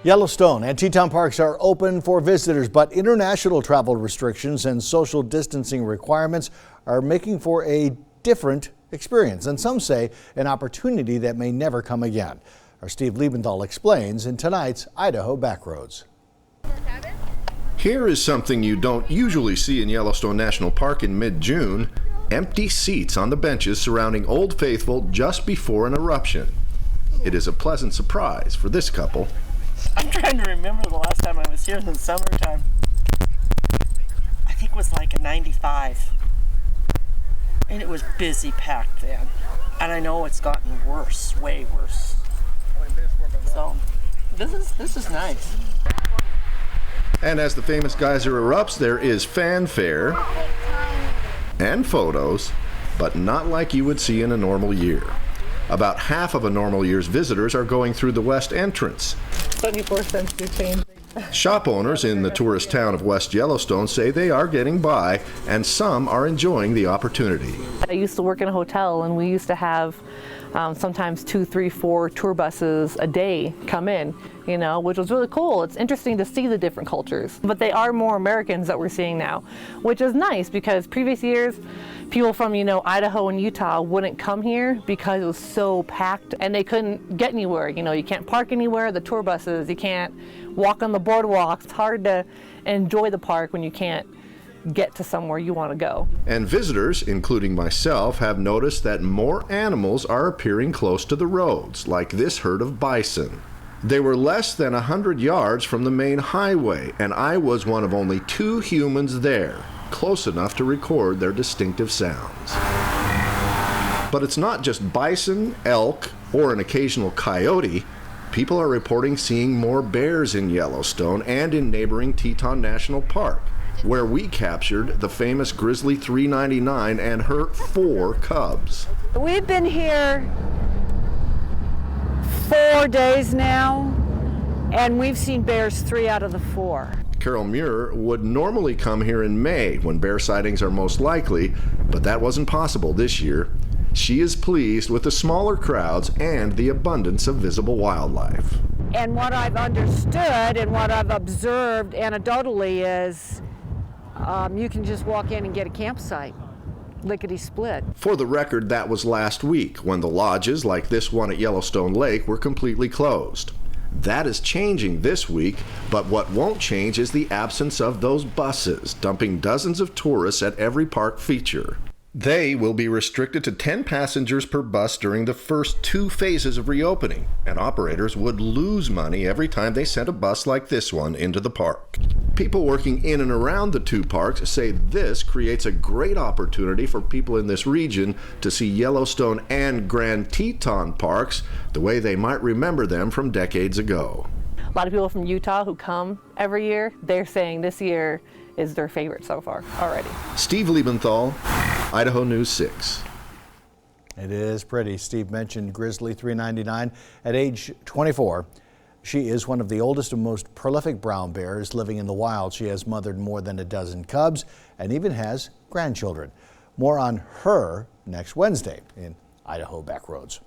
Yellowstone and Teton parks are open for visitors, but international travel restrictions and social distancing requirements are making for a different experience, and some say an opportunity that may never come again. Our Steve Liebenthal explains in tonight's Idaho Backroads. Here is something you don't usually see in Yellowstone National Park in mid-June: empty seats on the benches surrounding Old Faithful just before an eruption. It is a pleasant surprise for this couple. I'm trying to remember the last time I was here in the summertime. I think it was like a 95. And it was busy packed then. And I know it's gotten worse, way worse. So this is nice. And as the famous geyser erupts, there is fanfare and photos, but not like you would see in a normal year. About half of a normal year's visitors are going through the west entrance. 24 cents to change. Shop owners in the tourist town of West Yellowstone say they are getting by, and some are enjoying the opportunity. I used to work in a hotel, and we used to have sometimes 2, 3, 4 tour buses a day come in, which was really cool. It's interesting to see the different cultures. But they are more Americans that we're seeing now, which is nice because previous years, people from, Idaho and Utah wouldn't come here because it was so packed and they couldn't get anywhere. You can't park anywhere, the tour buses, you can't walk on the boardwalks. It's hard to enjoy the park when you can't get to somewhere you want to go. And visitors, including myself, have noticed that more animals are appearing close to the roads, like this herd of bison. They were less than 100 yards from the main highway, and I was one of only 2 humans there, close enough to record their distinctive sounds. But it's not just bison, elk, or an occasional coyote. People are reporting seeing more bears in Yellowstone and in neighboring Teton National Park, where we captured the famous Grizzly 399 and her 4 cubs. We've been here 4 days now, and we've seen bears 3 out of the 4. Carol Muir would normally come here in May when bear sightings are most likely, but that wasn't possible this year. She is pleased with the smaller crowds and the abundance of visible wildlife. And what I've understood and what I've observed anecdotally is you can just walk in and get a campsite, lickety-split. For the record, that was last week when the lodges, like this one at Yellowstone Lake, were completely closed. That is changing this week, but what won't change is the absence of those buses, dumping dozens of tourists at every park feature. They will be restricted to 10 passengers per bus during the first 2 phases of reopening, and operators would lose money every time they sent a bus like this one into the park. People working in and around the 2 parks say this creates a great opportunity for people in this region to see Yellowstone and Grand Teton parks the way they might remember them from decades ago. A lot of people from Utah who come every year, they're saying this year is their favorite so far already. Steve Liebenthal, Idaho News 6. It is pretty. Steve mentioned Grizzly 399 at age 24. She is one of the oldest and most prolific brown bears living in the wild. She has mothered more than a dozen cubs and even has grandchildren. More on her next Wednesday in Idaho Backroads.